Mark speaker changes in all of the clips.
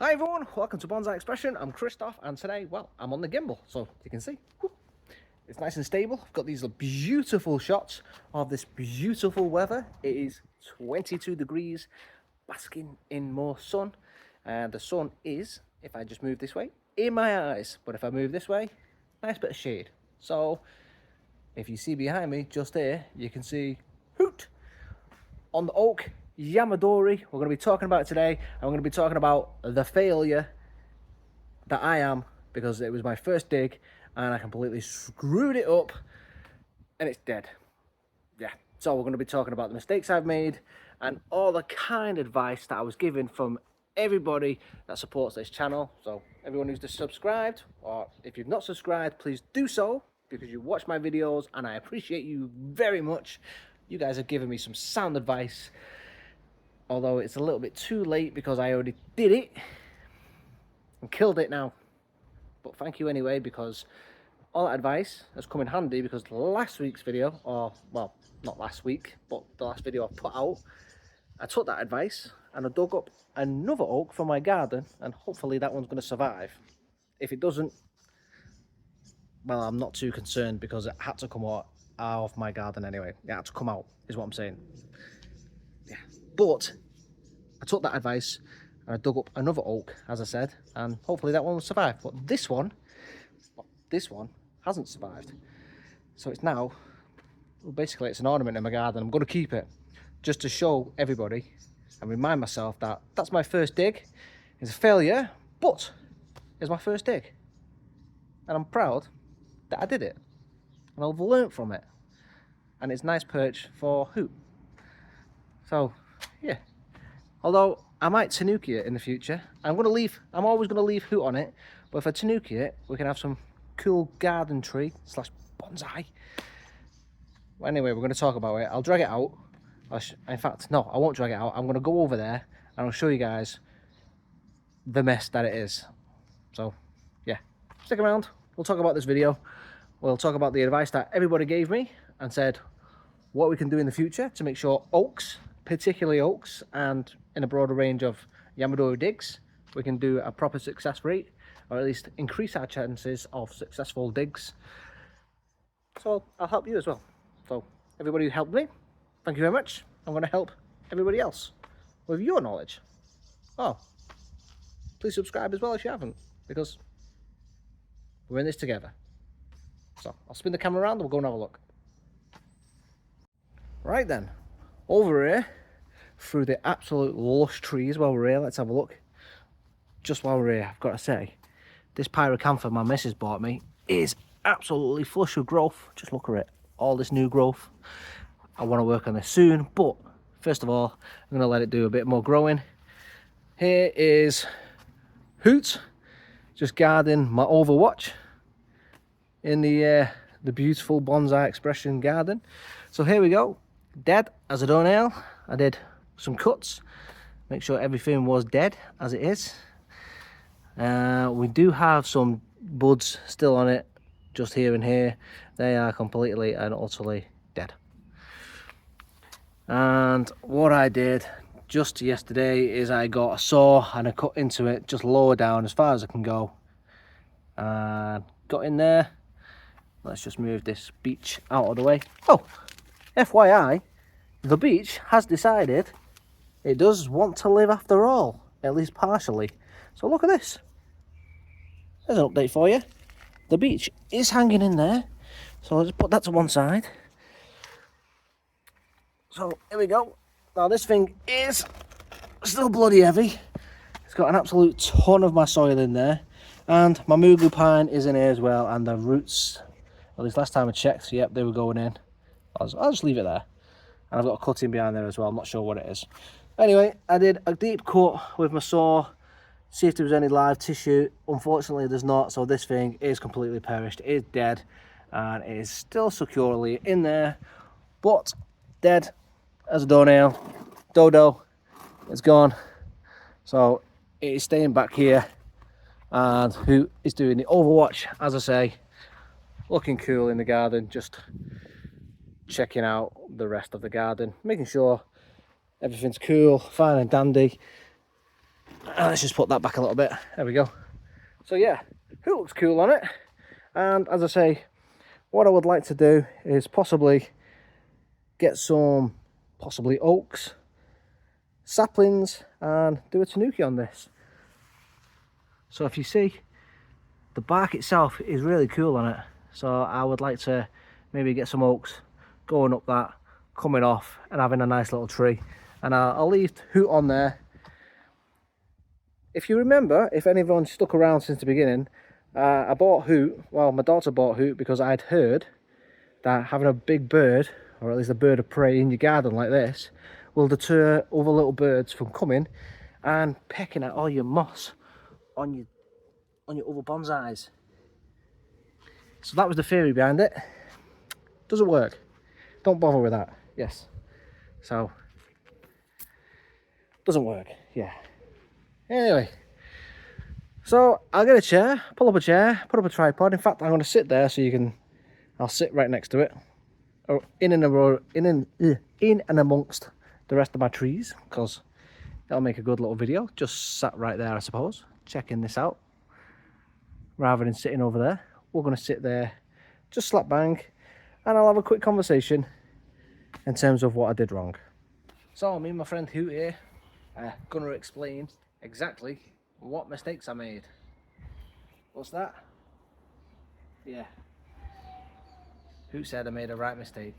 Speaker 1: Hi everyone, welcome to Bonsai Expression. I'm Christoph and today, well, I'm on the gimbal, so you can see. It's nice and stable. I've got these beautiful shots of this beautiful weather. It is 22 degrees, basking in more sun. And the sun is, if I just move this way, in my eyes. But if I move this way, nice bit of shade. So, if you see behind me, just here, you can see hoot on the oak Yamadori. We're going to be talking about it today, and we're going to be talking about the failure that I am, because it was my first dig and I completely screwed it up and it's dead. Yeah, so we're going to be talking about the mistakes I've made and all the kind advice that I was given from everybody that supports this channel. So everyone who's just subscribed, or if you've not subscribed, please do so, because you watch my videos and I appreciate you very much. You guys have given me some sound advice, although it's a little bit too late because I already did it and killed it now. But thank you anyway, because all that advice has come in handy, because last week's video, or well, not last week, but the last video I put out, I took that advice and I dug up another oak from my garden, and hopefully that one's going to survive. If it doesn't, well, I'm not too concerned, because it had to come out of my garden anyway. It had to come out, is what I'm saying. Yeah, but I took that advice and I dug up another oak, as I said, and hopefully that one will survive. But this one hasn't survived. So it's now, well, basically it's an ornament in my garden. I'm going to keep it just to show everybody and remind myself that that's my first dig. It's a failure, but it's my first dig. And I'm proud that I did it. And I've learnt from it. And it's a nice perch for hoot. So, yeah. Although I might tanuki it in the future. I'm always going to leave hoot on it. But if I tanuki it, we can have some cool garden tree / bonsai. Well, anyway, we're going to talk about it. I'll drag it out. In fact, no, I won't drag it out. I'm going to go over there and I'll show you guys the mess that it is. So, yeah. Stick around. We'll talk about this video. We'll talk about the advice that everybody gave me and said what we can do in the future to make sure oaks, particularly oaks, and in a broader range of Yamadori digs, we can do a proper success rate, or at least increase our chances of successful digs. So I'll help you as well. So everybody who helped me, thank you very much. I'm going to help everybody else with your knowledge. Oh, please subscribe as well if you haven't, because we're in this together. So I'll spin the camera around and we'll go and have a look. Right then, over here, through the absolute lush trees while we're here, let's have a look. Just while we're here, I've got to say, this pyracantha my missus bought me is absolutely flush with growth. Just look at it, all this new growth. I want to work on this soon, but first of all, I'm going to let it do a bit more growing. Here is Hoot, just guarding my Overwatch in the beautiful Bonsai Expression garden. So here we go, dead as a doornail. I did some cuts, make sure everything was dead as it is. We do have some buds still on it, just here and here. They are completely and utterly dead. And what I did just yesterday is I got a saw and I cut into it just lower down as far as I can go, and got in there. Let's just move this beech out of the way. Oh, FYI, the beech has decided it does want to live after all, at least partially. So look at this. There's an update for you. The beech is hanging in there. So I'll just put that to one side. So here we go. Now this thing is still bloody heavy. It's got an absolute ton of my soil in there. And my mugu pine is in here as well. And the roots, at least last time I checked, yep, they were going in. I'll just leave it there. And I've got a cutting behind there as well. I'm not sure what it is. Anyway, I did a deep cut with my saw, see if there was any live tissue. Unfortunately, there's not. So this thing is completely perished. It is dead, and it is still securely in there, but dead as a doornail. Dodo, it's gone. So it is staying back here, and who is doing the Overwatch, as I say, looking cool in the garden, just checking out the rest of the garden, making sure everything's cool, fine and dandy. Let's just put that back a little bit. There we go. So yeah, it looks cool on it. And as I say, what I would like to do is possibly get some oaks, saplings, and do a tanuki on this. So if you see, the bark itself is really cool on it. So I would like to maybe get some oaks going up that, coming off, and having a nice little tree. And I'll leave Hoot on there. If you remember, if anyone's stuck around since the beginning, I bought Hoot, well, my daughter bought Hoot because I'd heard that having a big bird, or at least a bird of prey in your garden like this, will deter other little birds from coming and pecking at all your moss on your other bonsais. So that was the theory behind it. Doesn't work. Don't bother with that. Yes. So, doesn't work. Yeah. Anyway, so I'll get a chair, pull up a chair, put up a tripod. In fact, I'm going to sit there so you can. I'll sit right next to it, or in and amongst the rest of my trees, because that'll make a good little video. Just sat right there, I suppose, checking this out, rather than sitting over there. We're going to sit there, just slap bang, and I'll have a quick conversation in terms of what I did wrong. So me and my friend Hoot here are going to explain exactly what mistakes I made. What's that? Yeah. Who said I made a right mistake?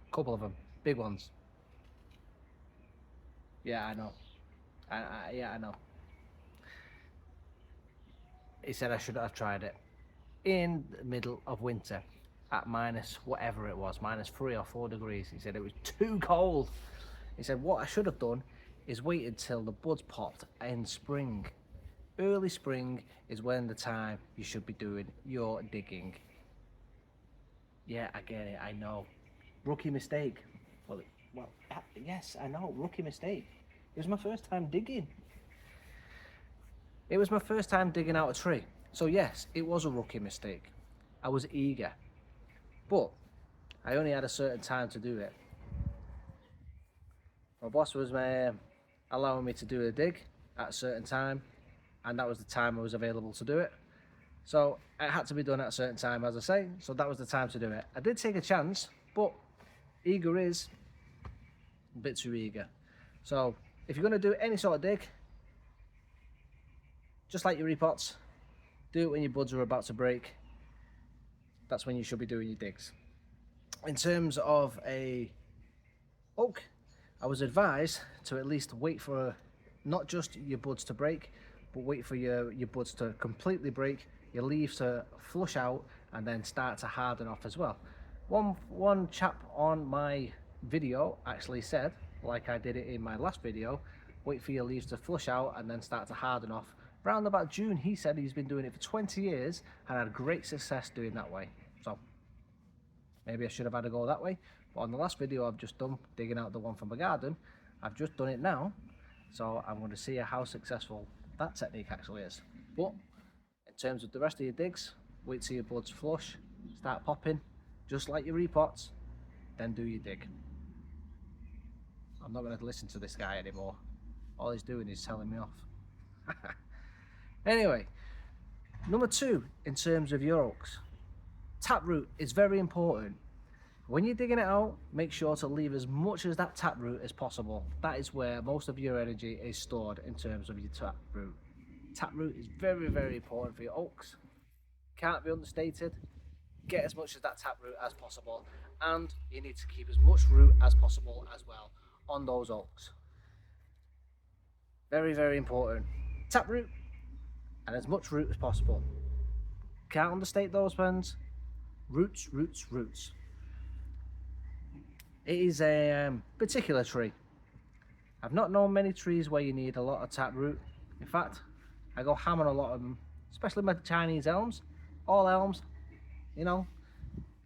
Speaker 1: A couple of them, big ones. Yeah, I know. Yeah, I know. He said I should have tried it in the middle of winter at minus whatever it was, minus 3 or 4 degrees. He said it was too cold. He said what I should have done is waited till the buds popped in spring. Early spring is when the time you should be doing your digging. Yeah, I get it, I know. Rookie mistake. Well, yes, I know, rookie mistake. It was my first time digging. It was my first time digging out a tree. So yes, it was a rookie mistake. I was eager. But I only had a certain time to do it. My boss was allowing me to do a dig at a certain time, and that was the time I was available to do it. So it had to be done at a certain time, as I say, so that was the time to do it. I did take a chance, but eager is a bit too eager. So if you're going to do any sort of dig, just like your repots, do it when your buds are about to break. That's when you should be doing your digs. In terms of a oak, I was advised to at least wait for not just your buds to break, but wait for your buds to completely break, your leaves to flush out, and then start to harden off as well. One chap on my video actually said, like I did it in my last video, wait for your leaves to flush out and then start to harden off. Around about June, he said he's been doing it for 20 years and had great success doing that way. So maybe I should have had a go that way. But on the last video I've just done, digging out the one from my garden, I've just done it now. So I'm going to see how successful that technique actually is. But in terms of the rest of your digs, wait till your buds flush, start popping, just like your repots, then do your dig. I'm not going to listen to this guy anymore. All he's doing is telling me off. Anyway, number 2 in terms of your oaks, taproot is very important. When you're digging it out, make sure to leave as much of that taproot as possible. That is where most of your energy is stored in terms of your taproot. Taproot is very, very important for your oaks. Can't be understated. Get as much of that taproot as possible, and you need to keep as much root as possible as well on those oaks. Very, very important. Taproot and as much root as possible. Can't understate those ones. Roots, roots, roots. It is a particular tree. I've not known many trees where you need a lot of taproot. In fact, I go ham on a lot of them, especially my Chinese elms. All elms, you know,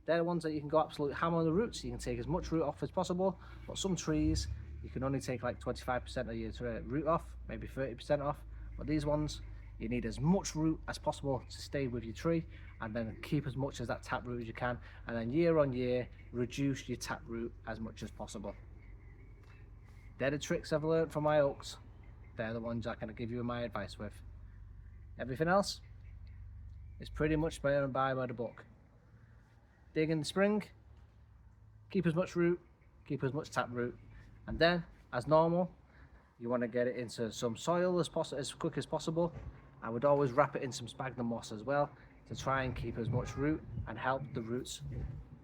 Speaker 1: they're the ones that you can go absolute ham on the roots. You can take as much root off as possible, but some trees you can only take like 25% of your root off, maybe 30% off. But these ones, you need as much root as possible to stay with your tree, and then keep as much as that taproot as you can, and then year on year reduce your taproot as much as possible. They're the tricks I've learned from my oaks. they're the ones I can give you my advice with. Everything else is pretty much by the book. Dig in the spring, keep as much root, keep as much tap root, and then, as normal, you want to get it into some soil as quick as possible. I would always wrap it in some sphagnum moss as well to try and keep as much root and help the roots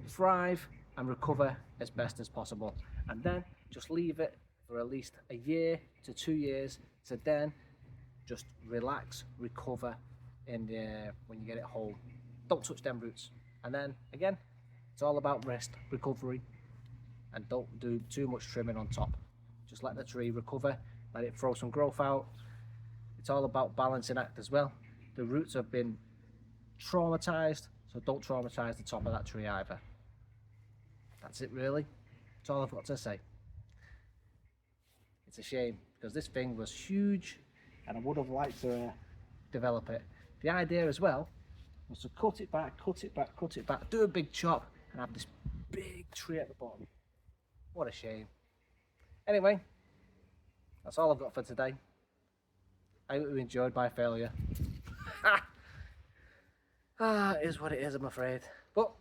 Speaker 1: thrive and recover as best as possible. And then just leave it for at least a year to 2 years to then just relax, recover when you get it whole. Don't touch them roots. And then again, it's all about rest, recovery, and don't do too much trimming on top. Just let the tree recover, let it throw some growth out. It's all about balancing act as well. The roots have been traumatized, so don't traumatize the top of that tree either. That's it really. That's all I've got to say. It's a shame because this thing was huge and I would have liked to develop it. The idea as well was to cut it back, do a big chop and have this big tree at the bottom. What a shame. Anyway, that's all I've got for today. I hope you enjoyed my failure. It is what it is, I'm afraid. But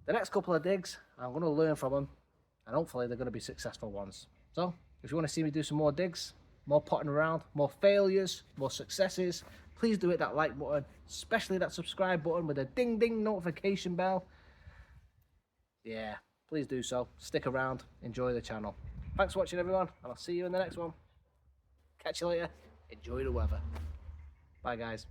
Speaker 1: the next couple of digs, I'm going to learn from them, and hopefully they're going to be successful ones. So, if you want to see me do some more digs, more potting around, more failures, more successes, please do hit that like button, especially that subscribe button with a ding ding notification bell. Yeah, please do so. Stick around, enjoy the channel. Thanks for watching everyone, and I'll see you in the next one. Catch you later. Enjoy the weather. Bye guys.